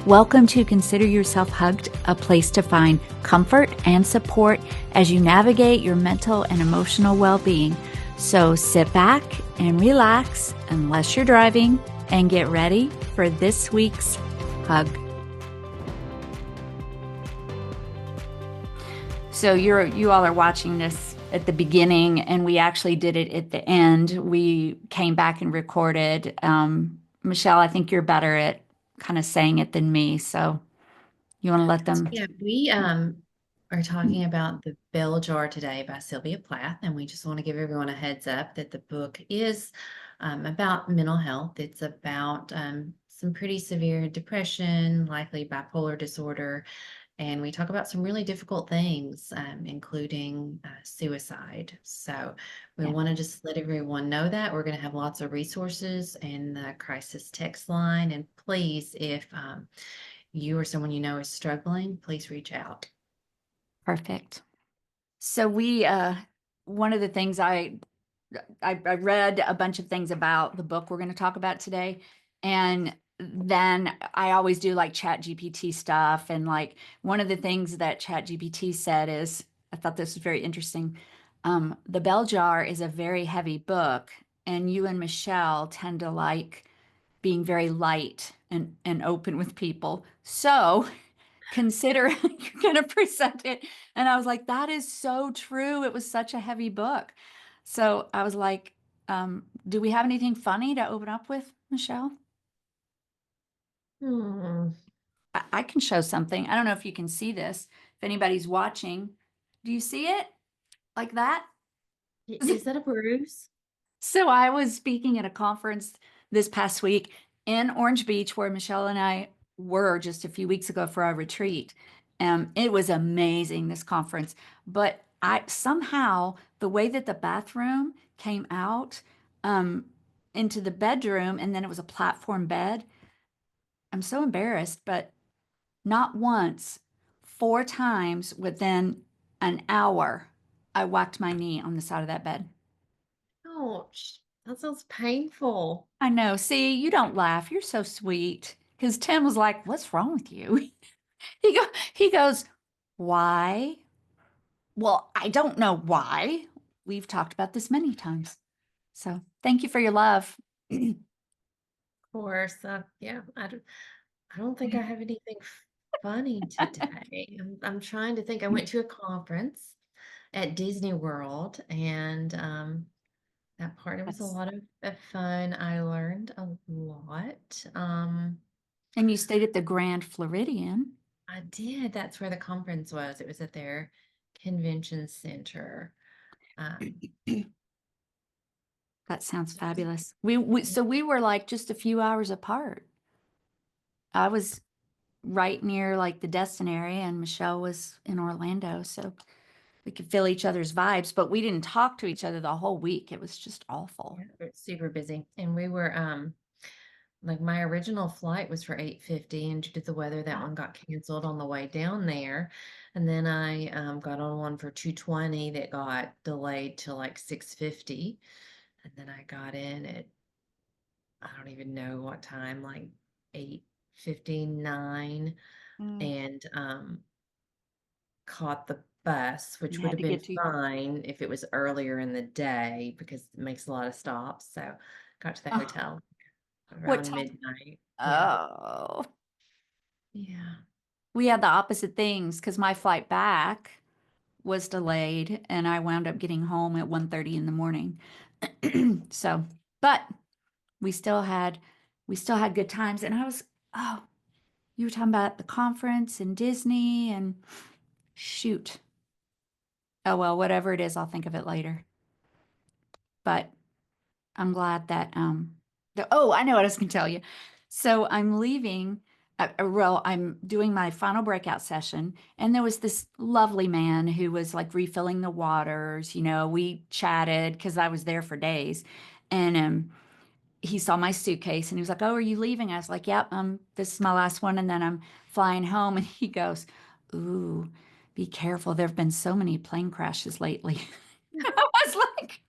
Welcome to Consider Yourself Hugged, a place to find comfort and support as you navigate your mental and emotional well-being. So sit back and relax, unless you're driving, and get ready for this week's hug. So you all are watching this at the beginning, and we actually did it at the end. We came back and recorded. Michelle, I think you're better at kind of saying it than me, so you want to let them? Yeah, we are talking about The Bell Jar today by Sylvia Plath, and we just want to give everyone a heads up that the book is about mental health. It's about some pretty severe depression, likely bipolar disorder, and we talk about some really difficult things, including suicide. So we Yeah, want to just let everyone know that we're going to have lots of resources in the crisis text line, and please, if you or someone you know is struggling, please reach out. perfect. So one of the things I read a bunch of things about the book we're going to talk about today, and then I always do like ChatGPT stuff, and like one of the things that ChatGPT said is, I thought this was very interesting. The Bell Jar is a very heavy book, and you and Michelle tend to like being very light and open with people. So consider you're going to present it. And I was like, that is so true. It was such a heavy book. So I was like, do we have anything funny to open up with, Michelle? Hmm. I can show something. I don't know if you can see this. If anybody's watching, do you see it like that? Is that a bruise? So I was speaking at a conference this past week in Orange Beach, where Michelle and I were just a few weeks ago for our retreat. It was amazing, this conference. But I somehow the way that the bathroom came out um, into the bedroom, and then it was a platform bed. I'm so embarrassed, but not once, 4 times within an hour, I whacked my knee on the side of that bed. Ouch. That sounds painful. I know. See, you don't laugh. You're so sweet. Because Tim was like, "What's wrong with you?" He go he goes, "Why?" Well, I don't know why. We've talked about this many times. So thank you for your love. Of course. Yeah, I don't think I have anything funny today. I'm trying to think. I went to a conference at Disney World, and that part it was a That's, lot of fun. I learned a lot. and you stayed at the Grand Floridian. I did. That's where the conference was. It was at their convention center. Um, That sounds it was- fabulous. We were like just a few hours apart. I was right near like the Destin area, and Michelle was in Orlando, so we could feel each other's vibes, but we didn't talk to each other the whole week. It was just awful. Yeah, it's super busy. And we were like my original flight was for 8:50, and due to the weather that one got canceled on the way down there. And then I got on one for 2:20 that got delayed to like 6:50. And then I got in at I don't even know what time, like 8:59, Mm. and caught the bus, which You would had have to been get to fine if it was earlier in the day because it makes a lot of stops. So got to the oh, hotel what around time? midnight. Yeah. Oh, Yeah. we had the opposite things because my flight back was delayed and I wound up getting home at 1:30 in the morning. So, but we still had we still had good times, and I was, oh, you were talking about the conference and Disney and shoot. Oh well, whatever it is, I'll think of it later. But I'm glad that oh, I know what I was going to tell you. So I'm leaving. Well, I'm doing my final breakout session, and there was this lovely man who was like refilling the waters. We chatted because I was there for days, and he saw my suitcase and he was like, "Oh, are you leaving?" I was like, "Yep, this is my last one, and then I'm flying home." And he goes, "Ooh, be careful. There have been so many plane crashes lately." I was like,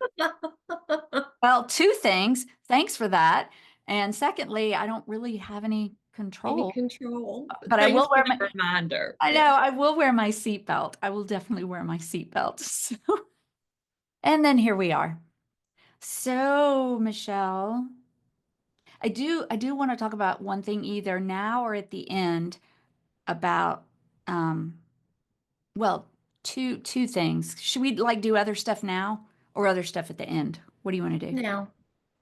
well, two things. Thanks for that. And secondly, I don't really have any. Any control, control. but I will Thanks for wear the my, reminder. I know Yeah. I will wear my seatbelt. I will definitely wear my seatbelt. So, and then here we are. So, Michelle, I do want to talk about one thing either now or at the end about um well, two things. Should we like do other stuff now or other stuff at the end? What do you want to do? Now,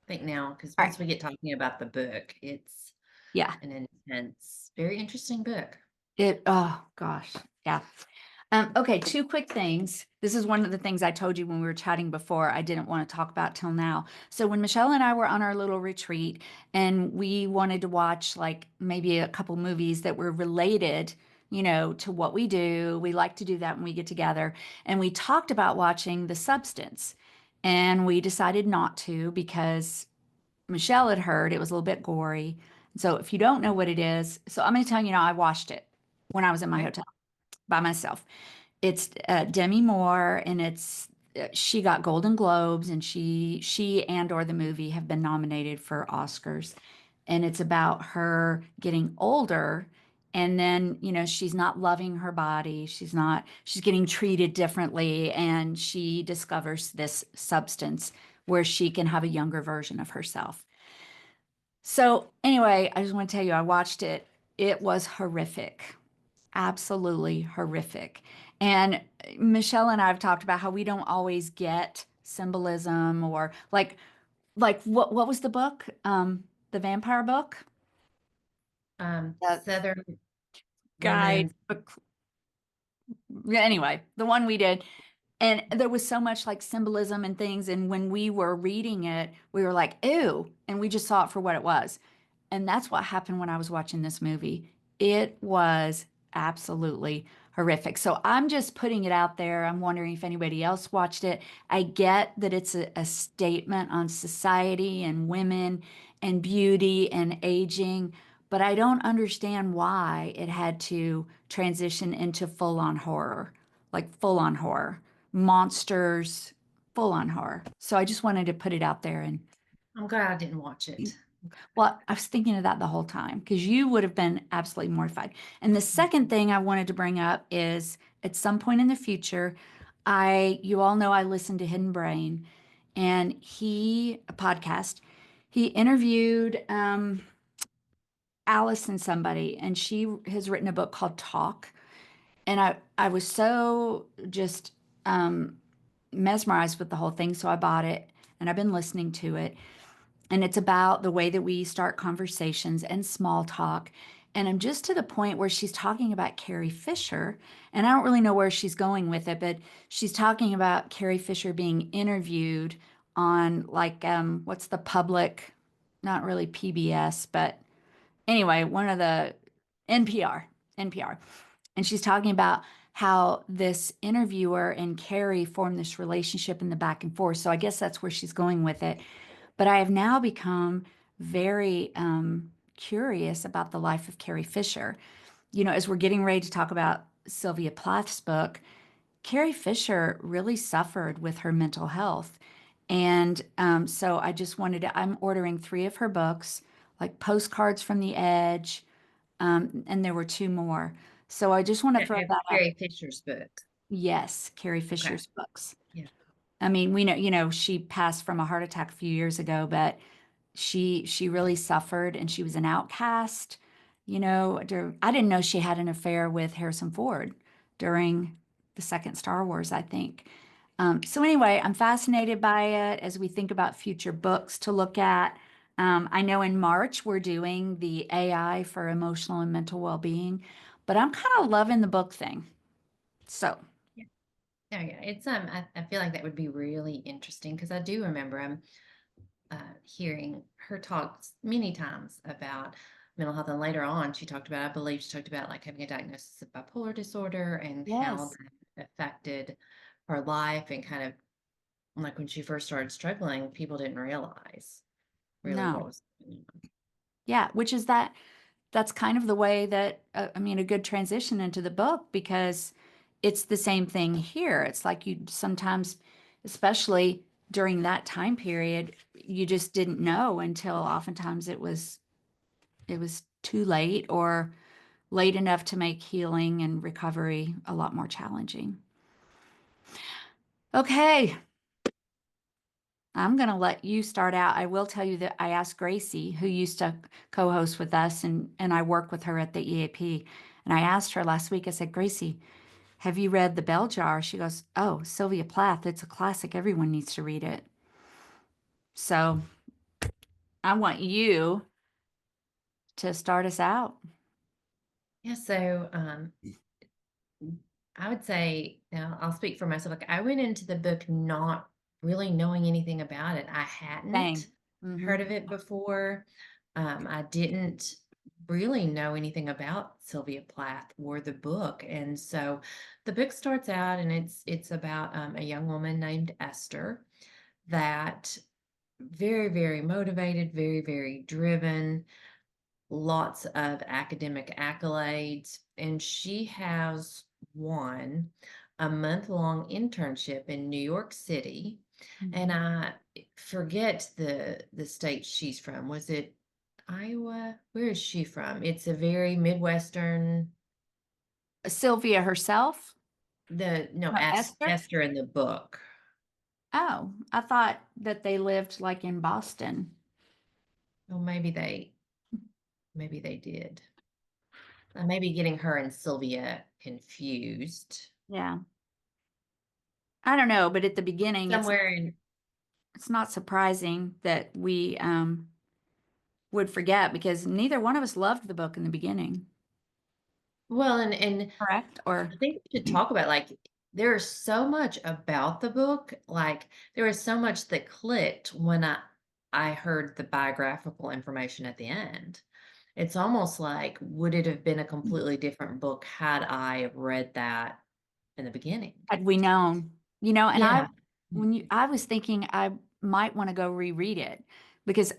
I think now, because All right. once we get talking about the book, it's Yeah. an intense, very interesting book. Oh gosh. Yeah. Okay, two quick things. This is one of the things I told you when we were chatting before I didn't want to talk about till now. So when Michelle and I were on our little retreat and we wanted to watch like maybe a couple movies that were related, to what we do. We like to do that when we get together. And we talked about watching The Substance. And we decided not to because Michelle had heard it was a little bit gory. So if you don't know what it is, so I'm going to tell you now, I watched it when I was in my Okay. hotel by myself. It's Demi Moore, and it's she got Golden Globes, and she and or the movie have been nominated for Oscars, and it's about her getting older, and then she's not loving her body, she's getting treated differently, and she discovers this substance where she can have a younger version of herself. So anyway, I just want to tell you, I watched it. It was horrific, absolutely horrific. And Michelle and I have talked about how we don't always get symbolism or like what was the book? The vampire book? The Southern guide Women's. book. Anyway, the one we did. And there was so much like symbolism and things. And when we were reading it, we were like, ew. And we just saw it for what it was. And that's what happened when I was watching this movie. It was absolutely horrific. So I'm just putting it out there. I'm wondering if anybody else watched it. I get that it's a statement on society and women and beauty and aging, but I don't understand why it had to transition into full on horror, like full on horror, monsters, full on horror. So I just wanted to put it out there and I'm glad I didn't watch it. well, I was thinking of that the whole time because you would have been absolutely mortified. And the second thing I wanted to bring up is at some point in the future, you all know I listen to Hidden Brain, and a podcast, he interviewed Alice and somebody, and she has written a book called Talk. And I was so just mesmerized with the whole thing. So I bought it and I've been listening to it. And it's about the way that we start conversations and small talk. And I'm just to the point where she's talking about Carrie Fisher. And I don't really know where she's going with it, but she's talking about Carrie Fisher being interviewed on like, what's the public, not really PBS, but anyway, one of the NPR, NPR. And she's talking about how this interviewer and Carrie formed this relationship in the back and forth. So I guess that's where she's going with it. But I have now become very curious about the life of Carrie Fisher. As we're getting ready to talk about Sylvia Plath's book, Carrie Fisher really suffered with her mental health. And so I just I'm ordering three of her books, like Postcards from the Edge, and there were two more. So I just want to throw that out. Carrie Fisher's book. Yes, Carrie Okay. Fisher's books. Yeah. I mean, we know, she passed from a heart attack a few years ago, but she really suffered and she was an outcast. I didn't know she had an affair with Harrison Ford during the second Star Wars, I think. So anyway, I'm fascinated by it as we think about future books to look at. I know in March we're doing the AI for emotional and mental well-being, but I'm kind of loving the book thing. So Yeah. Oh yeah. It's I feel like that would be really interesting because I do remember hearing her talk many times about mental health, and later on she talked about, I believe she talked about like having a diagnosis of bipolar disorder and how yes, that affected her life, and kind of like when she first started struggling, people didn't realize really what no, was going on. yeah, which is that's kind of the way that I mean a good transition into the book because it's the same thing here. It's like you sometimes, especially during that time period, you just didn't know until oftentimes it was too late or late enough to make healing and recovery a lot more challenging. Okay, I'm going to let you start out. I will tell you that I asked Gracie, who used to co-host with us, and I work with her at the EAP. And I asked her last week, I said, Gracie, have you read The Bell Jar? She goes, oh, Sylvia Plath. It's a classic. Everyone needs to read it. So I want you to start us out. Yeah, so I would say, now I'll speak for myself. Like I went into the book not really knowing anything about it. I hadn't Same. Hmm. heard of it before. I didn't really know anything about Sylvia Plath or the book. And so the book starts out and it's about a young woman named Esther that very, very motivated, very, very driven, lots of academic accolades, and she has won a month-long internship in New York City. And I forget the state she's from. Was it Iowa? Where is she from? It's a very Midwestern. Sylvia herself? The no, No, Esther? Esther in the book. Oh, I thought that they lived like in Boston. Oh, maybe they did. I may be getting her and Sylvia confused. Yeah. I don't know, but at the beginning, Somewhere in it's not surprising that we would forget because neither one of us loved the book in the beginning, well, and correct? Or I think we should talk about like there's so much about the book. Like there was so much that clicked when I heard the biographical information at the end. It's almost like would it have been a completely different book had I read that in the beginning? had we known, and Yeah. I was thinking I might want to go reread it because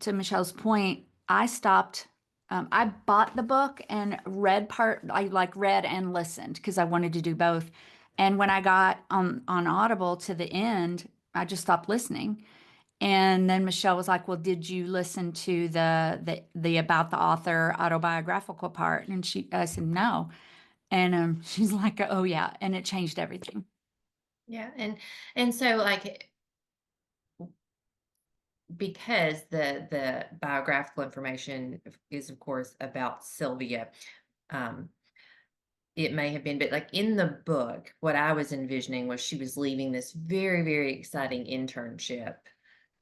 to Michelle's point, I stopped. I bought the book and read part. I like read and listened because I wanted to do both. And when I got on Audible to the end, I just stopped listening. And then Michelle was like, "Well, did you listen to the about the author autobiographical part?" And I said, "No." And she's like, "Oh yeah," and it changed everything. Yeah. And so like because the biographical information is of course about Sylvia, um, it may have been, but like in the book, what I was envisioning was she was leaving this very, very exciting internship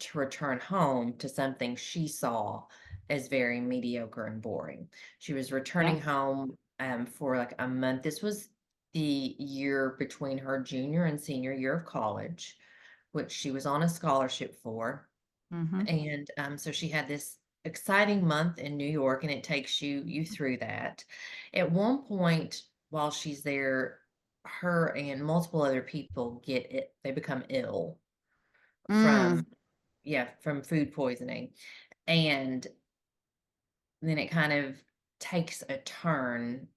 to return home to something she saw as very mediocre and boring. She was returning Yes. home for like a month. This was the year between her junior and senior year of college, which she was on a scholarship for. Mm-hmm. And so she had this exciting month in New York, and it takes you through that. At one point, while she's there, her and multiple other people get it. They become ill Mm. from from food poisoning, and then it kind of takes a turn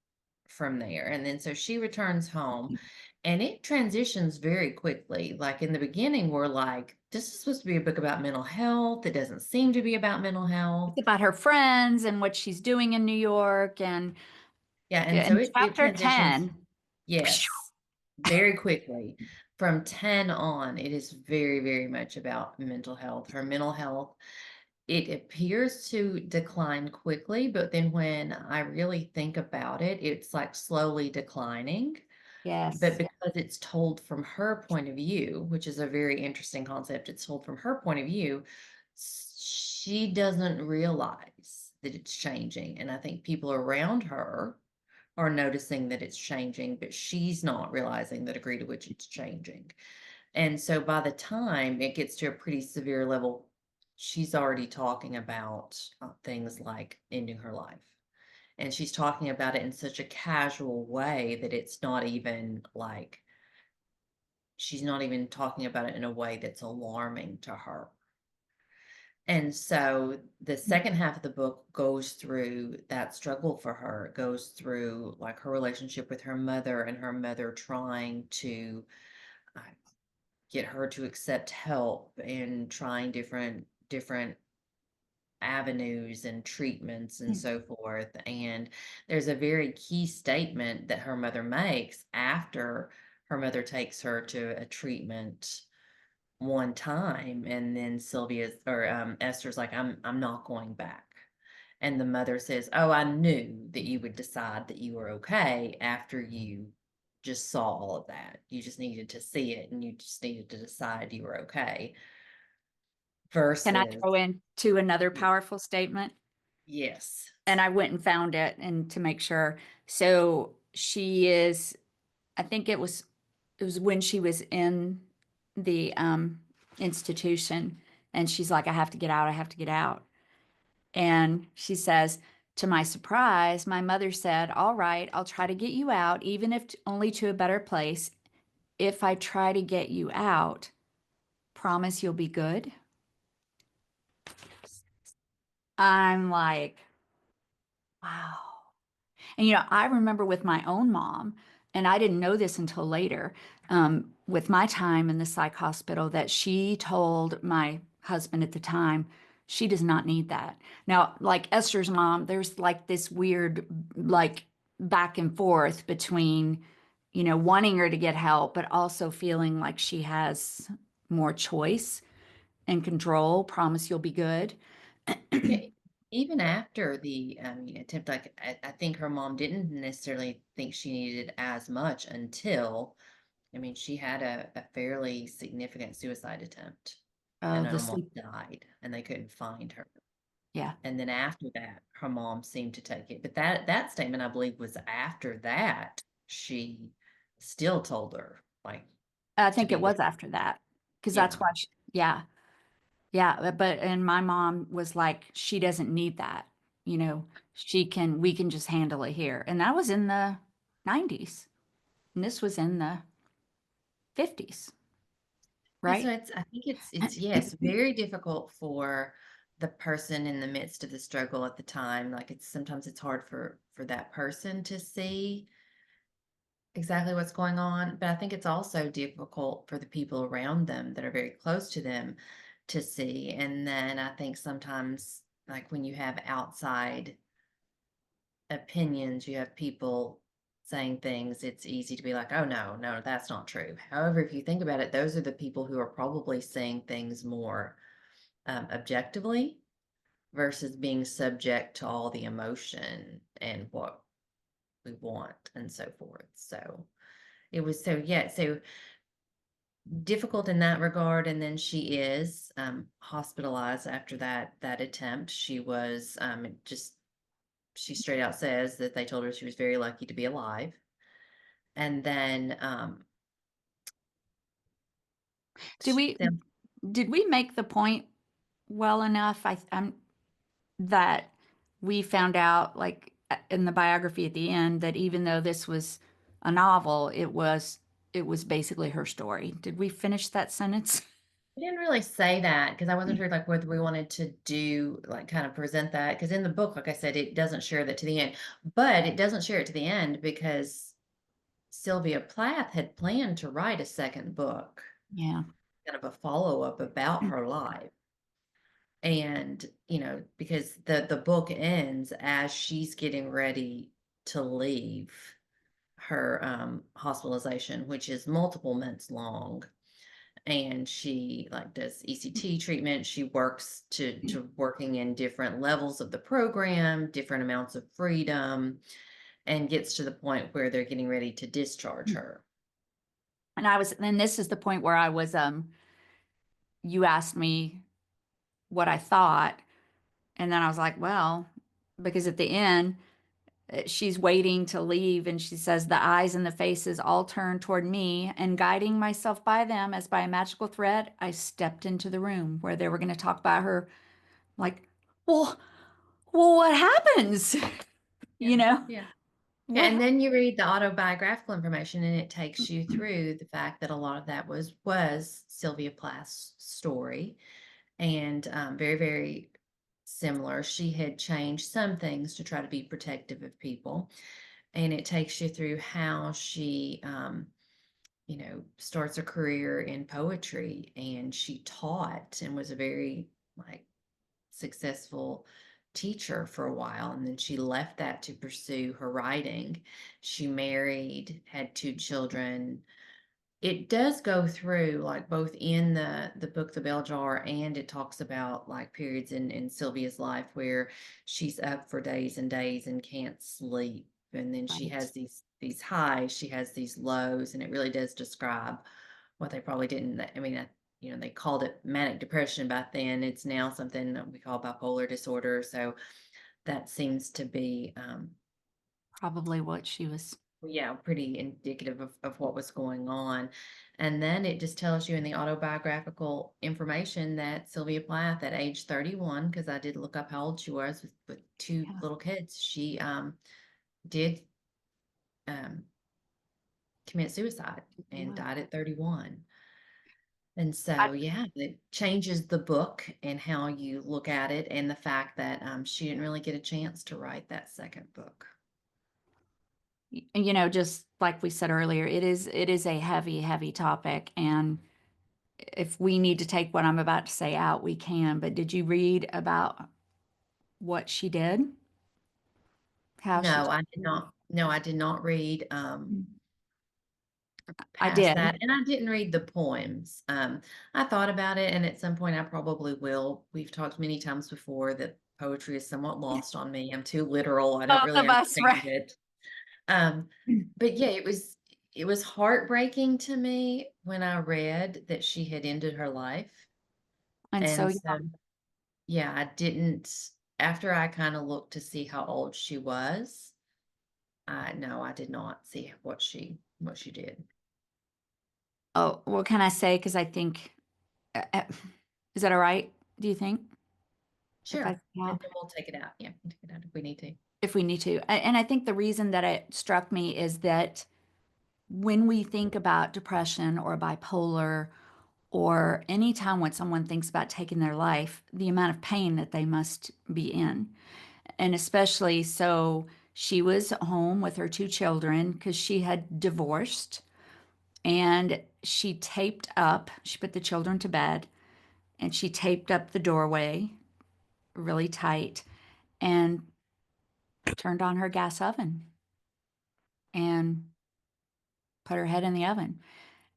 from there. And then so she returns home and it transitions very quickly. Like in the beginning, we're like, this is supposed to be a book about mental health. It doesn't seem to be about mental It's health. about her friends and what she's doing in New York, and Yeah. And so in it chapter transitions, 10. yes, very quickly. From 10 on, it is very, very much about mental health. Her mental health, it appears to decline quickly, but then when I really think about it, it's like slowly declining. But Yes. because it's told from her point of view, which is a very interesting concept, it's told from her point of view, she doesn't realize that it's changing. And I think people around her are noticing that it's changing, but she's not realizing the degree to which it's changing. And so by the time it gets to a pretty severe level, she's already talking about things like ending her life. And she's talking about it in such a casual way that it's not even like she's not even talking about it in a way that's alarming to her. And so the second half of the book goes through that struggle for her. It goes through like her relationship with her mother and her mother trying to uh, get her to accept help and trying different avenues and treatments and so forth. And there's a very key statement that her mother makes after her mother takes her to a treatment one time, and then Esther's like, I'm not going back. And the mother says, "Oh, I knew that you would decide that you were okay after you just saw all of that. You just needed to see it and you just needed to decide you were okay." Can I Versus, throw in to another powerful statement? yes. And I went and found it and to make sure. So she is, I think it was when she was in the institution and she's like, I have to get out, I have to get out. And she says, to my surprise, my mother said, all right, I'll try to get you out, even if only to a better place. If I try to get you out, promise you'll be good. I'm like, wow. And, I remember with my own mom, and I didn't know this until later, with my time in the psych hospital, that she told my husband at the time, she does not need that. Now, like Esther's mom, there's like this weird, like back and forth between, wanting her to get help, but also feeling like she has more choice and control. Promise you'll be good. Yeah, even after the attempt, like I think her mom didn't necessarily think she needed as much until, she had a fairly significant suicide attempt Oh, and the almost sleep. died, and they couldn't find her. Yeah. And then after that, her mom seemed to take it. But that statement, I believe, was after that she still told her like I to think it be good. was after that because that's Yeah. why yeah. Yeah, but and my mom was like, she doesn't need that. We can just handle it here. And that was in the 90s. And this was in the 50s, Yeah, so right? I think it's yes, very difficult for the person in the midst of the struggle at the time. Like it's hard for that person to see exactly what's going on, but I think it's also difficult for the people around them that are very close to them to see. And then I think sometimes, like when you have outside opinions, you have people saying things, it's easy to be like, oh, no, no, that's not true. However, if you think about it, those are the people who are probably saying things more objectively versus being subject to all the emotion and what we want and so forth. So it was yeah, so difficult in that regard. And then she is hospitalized after that attempt. She was just she straight out says that they told her she was very lucky to be alive. And then Did we then did we make the point well enough? I'm that we found out like in the biography at the end that even though this was a novel, it was basically her story. Did we finish that sentence? we didn't really say that because I wasn't sure like whether we wanted to do like kind of present that because in the book, like I said, it doesn't share that to the end, but it doesn't share it to the end because Sylvia Plath had planned to write a second book, Yeah. kind of a follow-up about her life. And, because the book ends as she's getting ready to leave her hospitalization, which is multiple months long. And she like does ECT treatment. She works to working in different levels of the program, different amounts of freedom, and gets to the point where they're getting ready to discharge her. And this is the point where you asked me what I thought. And then I was like, well, because at the end, she's waiting to leave and she says, the eyes and the faces all turned toward me, and guiding myself by them as by a magical thread, I stepped into the room where they were going to talk about her. Like, well, what happens? You Yeah, know, yeah. Yeah, what? and then you read the autobiographical information and it takes you through the fact that a lot of that was Sylvia Plath's story and very, very similar. She had changed some things to try to be protective of people. And it takes you through how she starts a career in poetry, and she taught and was a very like successful teacher for a while, and then she left that to pursue her writing. She married, had two children. It does go through, like, both in the book, The Bell Jar, and it talks about, like, periods in Sylvia's life where she's up for days and days and can't sleep, and then she Right. has these highs, she has these lows, and it really does describe what they probably didn't. I mean, they called it manic depression back then. It's now something that we call bipolar disorder. So that seems to be, Probably what she was. yeah, pretty indicative of what was going on. And then it just tells you in the autobiographical information that Sylvia Plath, at age 31, because I did look up how old she was with two Yeah. little kids, she did um, commit suicide and Wow. died at 31. And I, so, yeah, it changes the book and how you look at it, and the fact that she didn't really get a chance to write that second book. just like we said earlier, it is a heavy, heavy topic. And if we need to take what I'm about to say out, we can. But did you read about what she did? How she No, took I did her life? not. No, I did not read I past did. that, and I didn't read the poems. I thought about it, and at some point I probably will. We've talked many times before that poetry is somewhat lost on me. I'm too literal. I don't Both really of us, understand right? it. Um, but yeah, it was heartbreaking to me when I read that she had ended her life. And so, And yeah, so, yeah, I didn't, after I kind of looked to see how old she was, no, I did not see what she did. oh, what can I say? Because I think, uh, uh, is that all right? Do you think if I Sure. say And out? then we'll take it out. Yeah, we'll take it out if we need to. If we need to. And I think the reason that it struck me is that when we think about depression or bipolar, or any time when someone thinks about taking their life, the amount of pain that they must be in. And especially so, she was home with her two children because she had divorced, and she put the children to bed, and she taped up the doorway really tight and turned on her gas oven and put her head in the oven.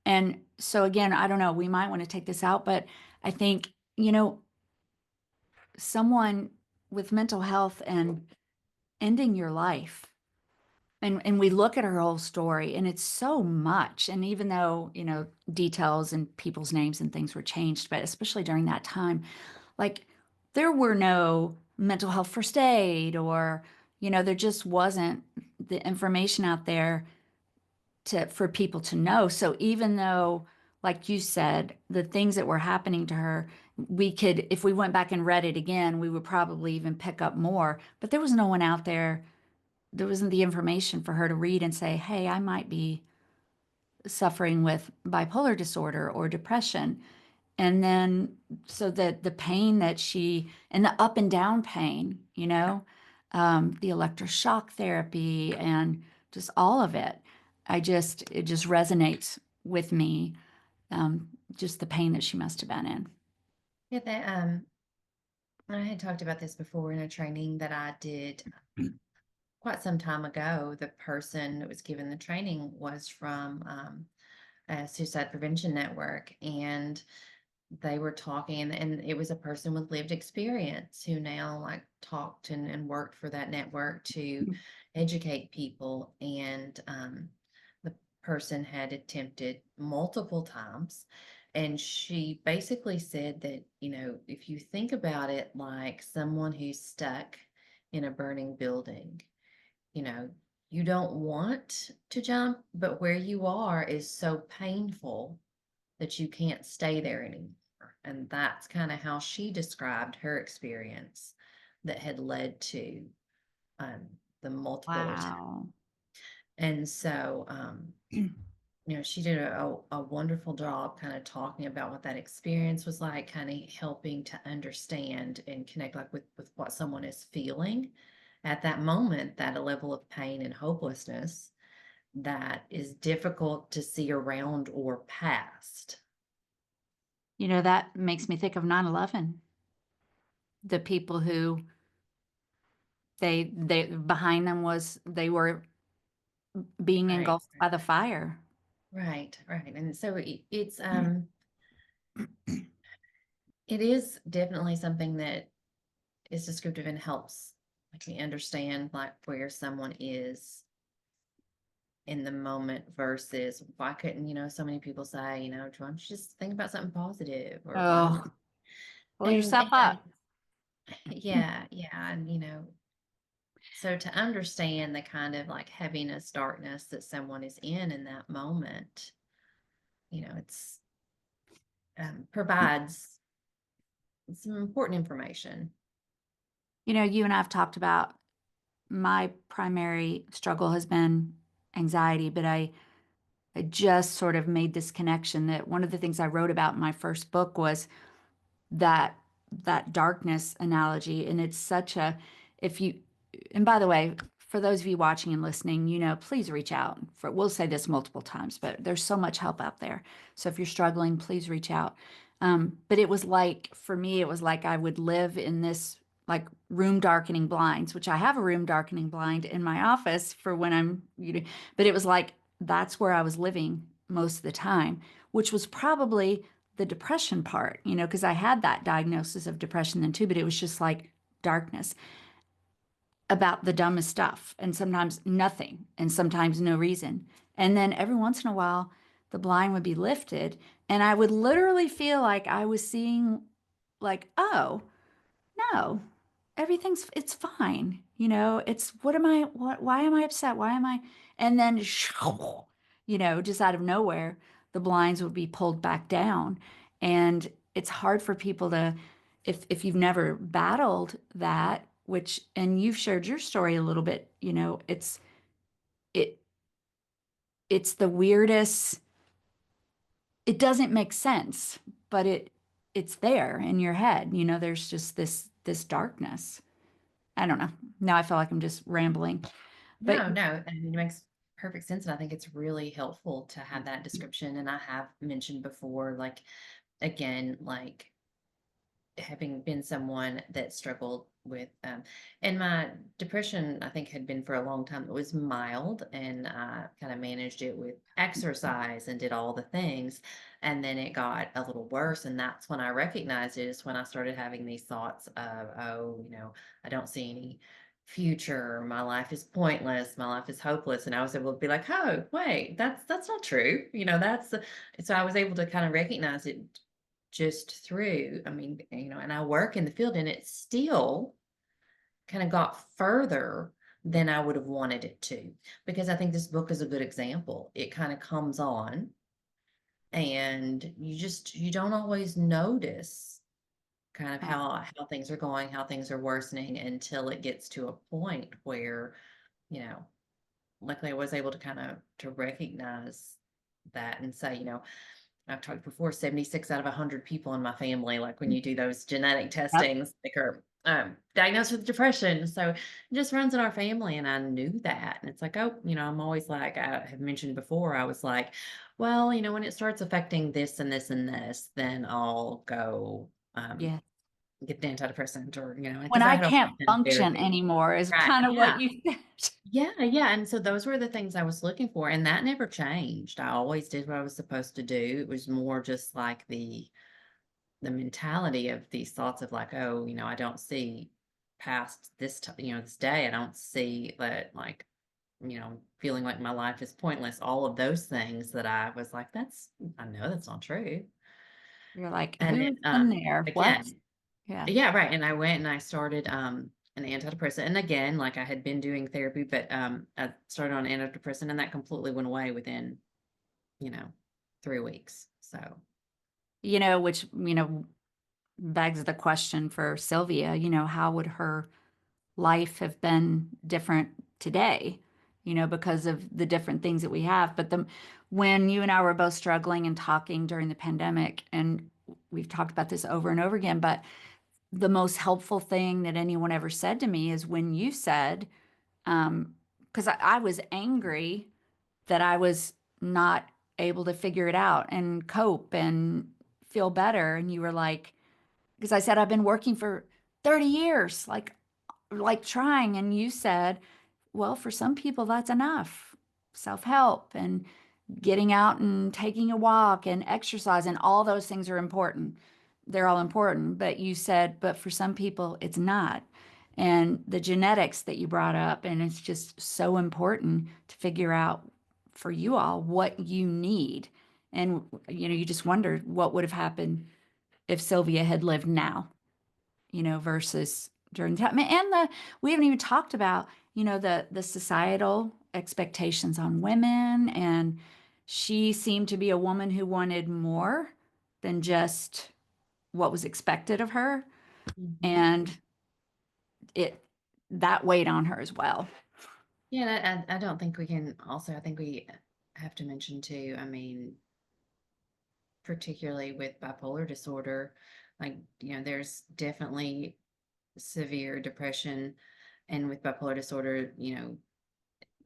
And so, again, I don't know, we might want to take this out, but I think, someone with mental health and ending your life. And we look at her whole story, and it's so much. And even though, details and people's names and things were changed, but especially during that time, like, there were no mental health first aid, or, there just wasn't the information out there for people to know. So even though, like you said, the things that were happening to her, we could, if we went back and read it again, we would probably even pick up more. But there was no one out there. There wasn't the information for her to read and say, "Hey, I might be suffering with bipolar disorder or depression." And then, so that the pain that and the up and down pain, the electroshock therapy and just all of it, it just resonates with me. Just the pain that she must have been in. Yeah, I had talked about this before in a training that I did quite some time ago. The person that was given the training was from a suicide prevention network, and they were talking, and it was a person with lived experience who now, like, talked and worked for that network to educate people. And the person had attempted multiple times, and she basically said that, if you think about it like someone who's stuck in a burning building, you know you don't want to jump, but where you are is so painful that you can't stay there anymore. And that's kind of how she described her experience that had led to um, the multiple attacks. Wow. And so, she did a wonderful job kind of talking about what that experience was like, kind of helping to understand and connect, like, with what someone is feeling at that moment, that a level of pain and hopelessness that is difficult to see around or past. That makes me think of 9/11. The people who they behind them was they were being Right, engulfed by the fire. right. And so it is definitely something that is descriptive and helps like me understand like where someone is in the moment versus why couldn't, so many people say, why don't you just think about something positive or why don't Oh, pull yourself and up. yeah, and so to understand the kind of like heaviness, darkness that someone is in that moment, it's provides some important information. You and I have talked about my primary struggle has been anxiety, but I just sort of made this connection that one of the things I wrote about in my first book was that that darkness analogy. And it's such a, if you, and by the way, for those of you watching and listening, please reach out. We'll say this multiple times, but there's so much help out there. So if you're struggling, please reach out. But it was like, for me, it was like I would live in this like room darkening blinds, which I have a room darkening blind in my office for when but it was like that's where I was living most of the time, which was probably the depression part, because I had that diagnosis of depression then too, but it was just like darkness about the dumbest stuff and sometimes nothing and sometimes no reason. And then every once in a while, the blind would be lifted and I would literally feel like I was seeing, like, oh, no, it's fine. It's why am I upset? Why am I? And then, just out of nowhere, the blinds would be pulled back down. And it's hard for people to, if you've never battled that, and you've shared your story a little bit, it, it's the weirdest, it doesn't make sense, but it's there in your head. There's just this darkness. I don't know. Now I feel like I'm just rambling. But No, and it makes perfect sense. And I think it's really helpful to have that description. And I have mentioned before, like, again, like having been someone that struggled with and my depression I think had been for a long time. It was mild and I kind of managed it with exercise and did all the things, and then it got a little worse, and that's when I recognized it, is when I started having these thoughts of, oh, I don't see any future, my life is pointless, my life is hopeless. And I was able to be like, oh wait, that's not true, so I was able to kind of recognize it just through, I mean, and I work in the field, and it still kind of got further than I would have wanted it to, because I think this book is a good example. It kind of comes on and you don't always notice kind of how things are going, how things are worsening, until it gets to a point where, you know, luckily I was able to kind of to recognize that and say, I've talked before, 76 out of 100 people in my family, like when you do those genetic yep, testings, like are diagnosed with depression. So it just runs in our family. And I knew that. And it's like, oh, I'm always like, I have mentioned before, I was like, well, when it starts affecting this and this and this, then I'll go yeah. get the antidepressant, or, When because I I had already can't done function therapy. anymore is Right. kind of what Yeah. you said. Yeah. And so those were the things I was looking for. And that never changed. I always did what I was supposed to do. It was more just like the mentality of these thoughts of like, oh, I don't see past this, this day. I don't see that, like, feeling like my life is pointless. All of those things that I was like, I know that's not true. You're like, And who's in there? What? again, Yeah. yeah, right. And I went and I started an antidepressant. And again, like I had been doing therapy, but I started on antidepressant, and that completely went away within, you know, 3 weeks. So Which, begs the question for Sylvia, how would her life have been different today, because of the different things that we have. But when you and I were both struggling and talking during the pandemic, and we've talked about this over and over again, but the most helpful thing that anyone ever said to me is when you said, because I was angry that I was not able to figure it out and cope and feel better. And you were like, because I said, I've been working for 30 years, like trying. And you said, well, for some people, that's enough. Self-help and getting out and taking a walk and exercise and all those things are important. They're all important. But you said, but for some people, it's not. And the genetics that you brought up, and it's just so important to figure out for you all what you need. And, you just wondered what would have happened if Sylvia had lived now, versus during the time. And we haven't even talked about, the societal expectations on women. And she seemed to be a woman who wanted more than just what was expected of her. Mhm. And it that weighed on her as well. Yeah, and I don't think we can also, I think we have to mention too, I mean, particularly with bipolar disorder, like, there's definitely severe depression. And with bipolar disorder,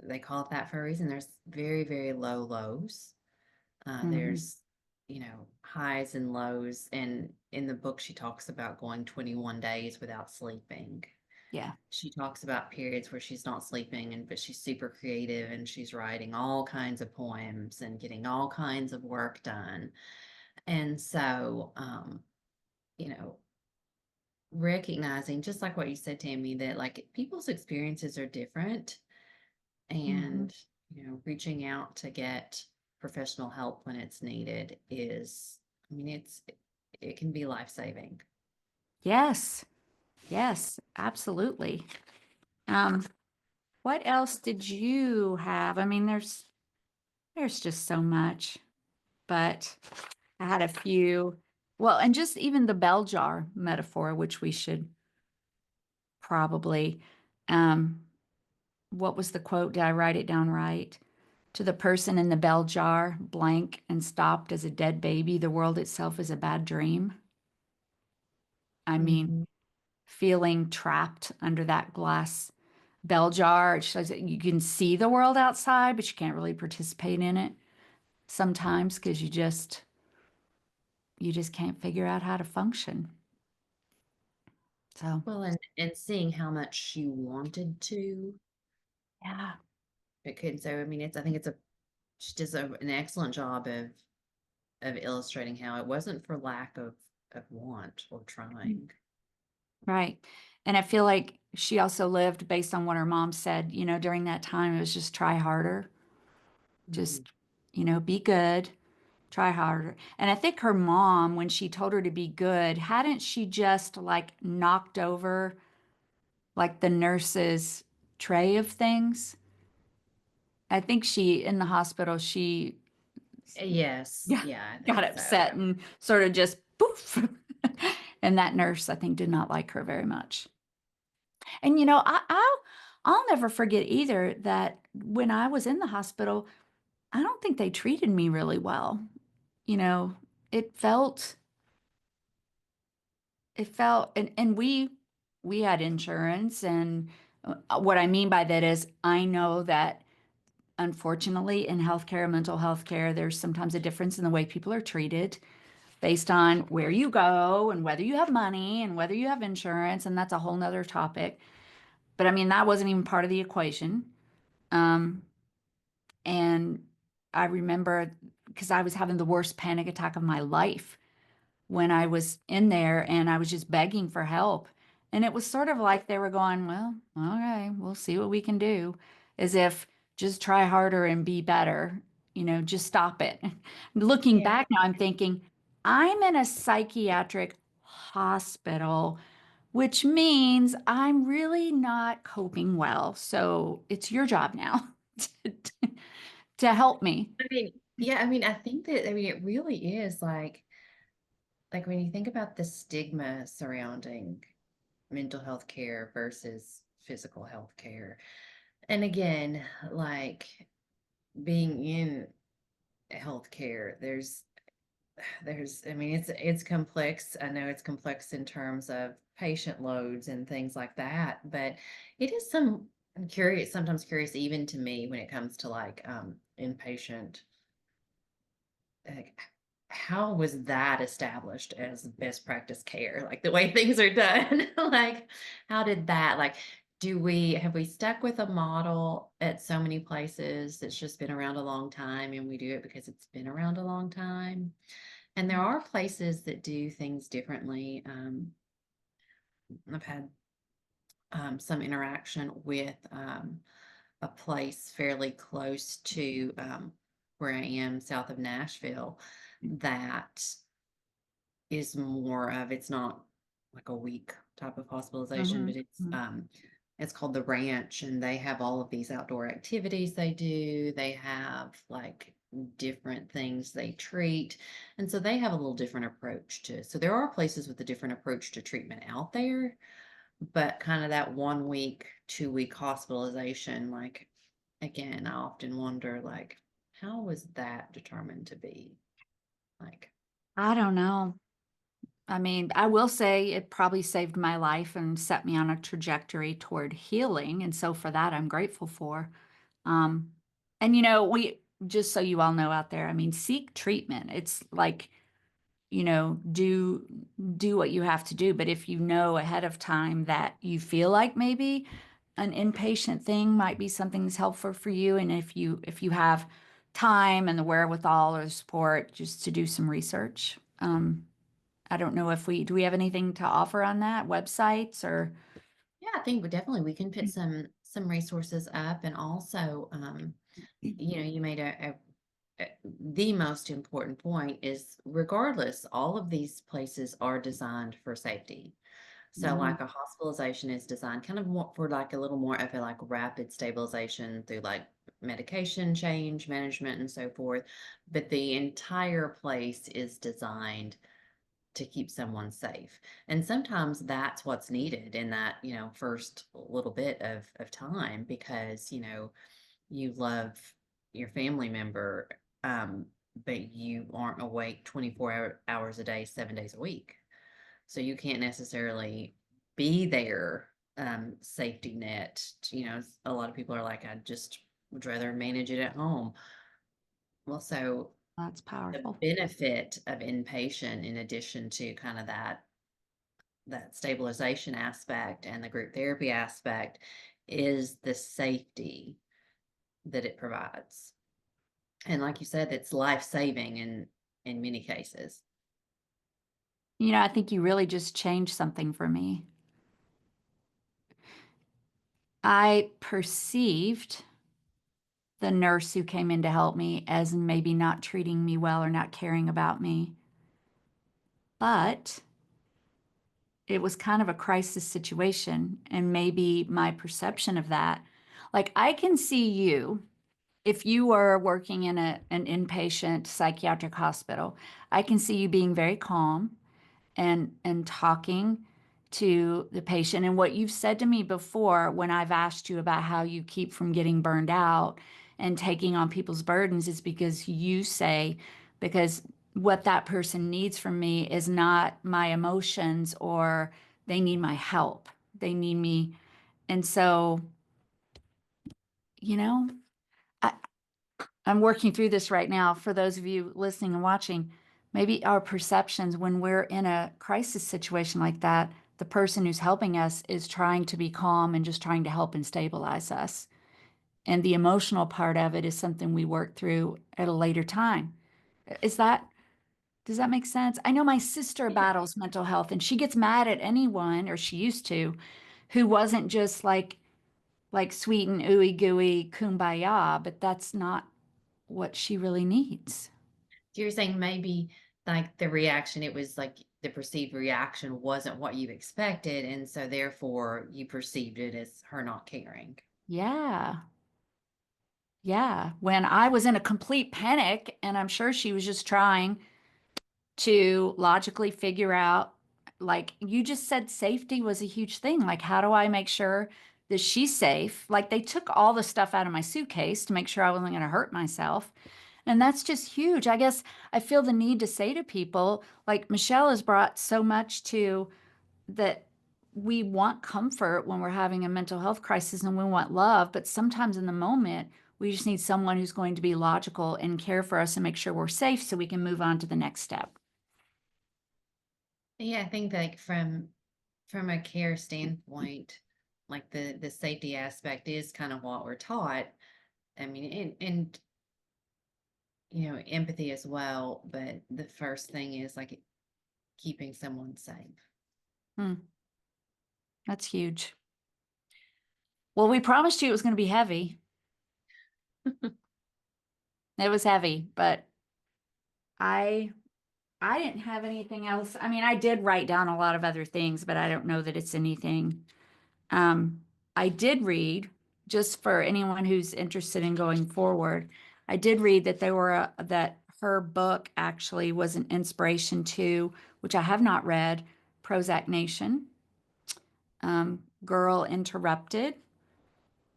they call it that for a reason. There's very, very low lows. Hmm. There's, highs and lows. And in the book, she talks about going 21 days without sleeping. Yeah. She talks about periods where she's not sleeping, but she's super creative and she's writing all kinds of poems and getting all kinds of work done. And so, you know, recognizing, just like what you said, Tammy, that like people's experiences are different, Hmm. and reaching out to get professional help when it's needed is, I mean, it can be life-saving. Yes. Yes, absolutely. Um, what else did you have? I mean, there's just so much, but I had a few. Well, and just even the bell jar metaphor, which we should probably, um, what was the quote? Did I write it down right? To the person in the bell jar, blank and stopped as a dead baby, the world itself is a bad dream. I mean, Mhm. feeling trapped under that glass bell jar. It shows that you can see the world outside, but you can't really participate in it sometimes because you just can't figure out how to function. So, Well, and seeing how much she wanted to, yeah. it could. So, I mean, I think she does an excellent job of illustrating how it wasn't for lack of want or trying. Right. And I feel like she also lived based on what her mom said, during that time, it was just try harder, Mhm. just, be good, try harder. And I think her mom, when she told her to be good, hadn't she just like knocked over like the nurse's tray of things? I think in the hospital, she Yes, got, yeah, I got think so. upset and sort of just poof. And that nurse, I think, did not like her very much. And I'll never forget either that when I was in the hospital, I don't think they treated me really well. You know, it felt and we had insurance, and what I mean by that is I know that unfortunately in healthcare, mental health care, there's sometimes a difference in the way people are treated based on where you go and whether you have money and whether you have insurance, and that's a whole nother topic. But I mean, that wasn't even part of the equation. Um, and I remember because I was having the worst panic attack of my life when I was in there and I was just begging for help. And it was sort of like they were going, well, okay, we'll see what we can do. As if just try harder and be better, just stop it. Looking Yeah. back now, I'm thinking, I'm in a psychiatric hospital, which means I'm really not coping well. So it's your job now to, to help me. I mean, yeah, I mean, I think that, I mean, it really is like when you think about the stigma surrounding mental health care versus physical health care. And again, like being in healthcare, I mean, it's complex. I know it's complex in terms of patient loads and things like that, but it is I'm curious, sometimes curious even to me when it comes to like inpatient, like how was that established as best practice care? Like the way things are done? Like, how did that, like, have we stuck with a model at so many places that's just been around a long time and we do it because it's been around a long time? And there are places that do things differently. I've had some interaction with a place fairly close to where I am, south of Nashville, that is more of, it's not like a week type of hospitalization, but Mhm, mhm. it's called the ranch, and they have all of these outdoor activities they do. They have like different things they treat. And so they have a little different approach to, so there are places with a different approach to treatment out there, but kind of that 1 week, 2 week hospitalization, like, again, I often wonder, like, how was that determined to be? Like, I don't know. I mean, I will say it probably saved my life and set me on a trajectory toward healing. And so for that, I'm grateful for. Um, and we just so you all know out there, I mean, seek treatment. It's like, do what you have to do. But if you know ahead of time that you feel like maybe an inpatient thing might be something that's helpful for you, and if you have time and the wherewithal or support just to do some research. I don't know if we have anything to offer on that, websites or yeah, I think definitely we can put some resources up, and also, you made the most important point is, regardless, all of these places are designed for safety. So Mhm. like a hospitalization is designed kind of more for like a little more of a like rapid stabilization through like medication change management and so forth. But the entire place is designed to keep someone safe. And sometimes that's what's needed in that, first little bit of time, because, you love your family member, but you aren't awake 24 hours a day, 7 days a week. So you can't necessarily be there, safety net. A lot of people are like, I just would rather manage it at home. Well, so That's the powerful. benefit of inpatient, in addition to kind of that stabilization aspect and the group therapy aspect, is the safety that it provides. And like you said, it's life-saving in many cases. I think you really just changed something for me. I perceived the nurse who came in to help me as maybe not treating me well or not caring about me. But it was kind of a crisis situation, and maybe my perception of that. Like, I can see you if you were working in an inpatient psychiatric hospital. I can see you being very calm and talking to the patient. And what you've said to me before when I've asked you about how you keep from getting burned out and taking on people's burdens is because you say, because what that person needs from me is not my emotions, or they need my help. They need me. And so, you know, I, I'm working through this right now. For those of you listening and watching, maybe our perceptions when we're in a crisis situation like that, the person who's helping us is trying to be calm and just trying to help and stabilize us. And the emotional part of it is something we work through at a later time. Is that, does that make sense? I know my sister Yeah. battles mental health and she gets mad at anyone, or she used to, who wasn't just like sweet and ooey gooey kumbaya, but that's not what she really needs. So you're saying maybe like the reaction, it was like the perceived reaction wasn't what you expected, and so therefore you perceived it as her not caring. Yeah. Yeah. When I was in a complete panic, and I'm sure she was just trying to logically figure out, like you just said, safety was a huge thing. Like, how do I make sure that she's safe? Like, they took all the stuff out of my suitcase to make sure I wasn't going to hurt myself. And that's just huge. I guess I feel the need to say to people, like Michelle has brought so much to that we want comfort when we're having a mental health crisis and we want love, but sometimes in the moment We just need someone who's going to be logical and care for us and make sure we're safe so we can move on to the next step. Yeah, I think like from a care standpoint, like the safety aspect is kind of what we're taught. I mean, and empathy as well, but the first thing is like keeping someone safe. That's huge. Well, we promised you it was going to be heavy. It was heavy, but I I didn't have anything else. I mean, I did write down a lot of other things, but I don't know that it's anything. Um, I did read, just for anyone who's interested in going forward, I did read that that her book actually was an inspiration to, which I have not read, Prozac Nation, Girl Interrupted,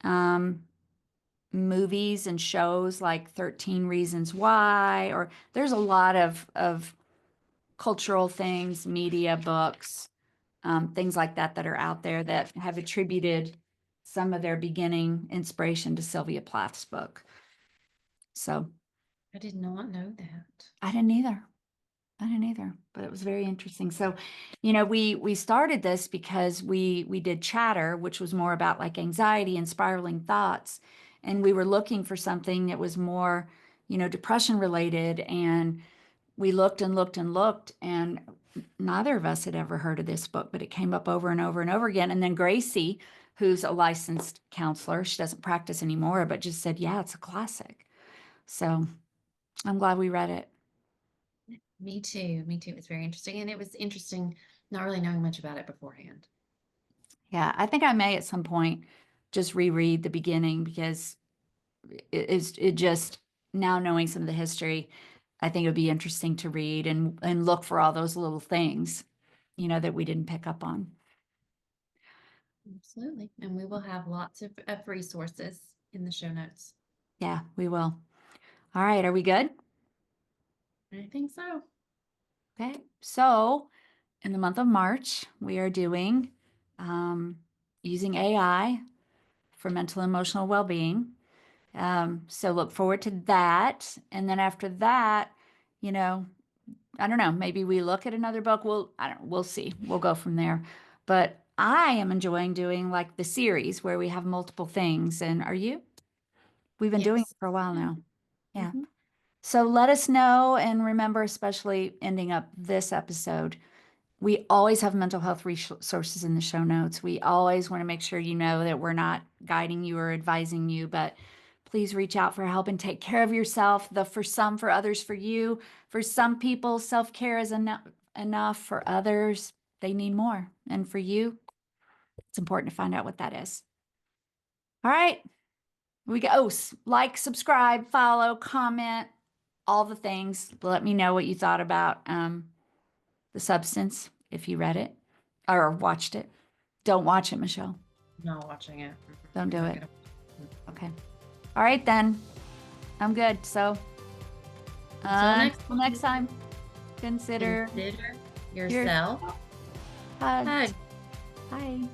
um, movies and shows like 13 Reasons Why, or there's a lot of cultural things, media, books, things like that that are out there that have attributed some of their beginning inspiration to Sylvia Plath's book. So I did not know that. I didn't either. I didn't either, but it was very interesting. So, we started this because we did Chatter, which was more about like anxiety and spiraling thoughts, and we were looking for something that was more, depression related, and we looked and looked and looked, and neither of us had ever heard of this book, but it came up over and over and over again. And then Gracie, who's a licensed counselor, she doesn't practice anymore, but just said, yeah, it's a classic. So I'm glad we read it. Me too. Me too. It was very interesting. And it was interesting not really knowing much about it beforehand. Yeah, I think I may at some point just reread the beginning because it just, now knowing some of the history, I think it would be interesting to read and look for all those little things, that we didn't pick up on. Absolutely. And we will have lots of resources in the show notes. Yeah, we will. All right, are we good? I think so. Okay, so in the month of March, we are doing using AI for mental and emotional well-being. So look forward to that. And then after that, I don't know, maybe we look at another book. We'll see. We'll go from there. But I am enjoying doing like the series where we have multiple things. And are you? We've been doing it Yes. for a while now. Yeah. Mhm. So let us know, and remember, especially ending up this episode, we always have mental health resources in the show notes. We always want to make sure you know that we're not guiding you or advising you, but please reach out for help and take care of yourself. For some, for others, for you. For some people, self-care is enough. For others, they need more. And for you, it's important to find out what that is. All right. We go, like, subscribe, follow, comment, all the things. Let me know what you thought about The Substance if you read it or watched it. Don't watch it, Michelle. Not watching it. Don't do Not it. gonna- Okay. All right, then. I'm good. So Until next time, consider yourself. hugged. Hug. Bye.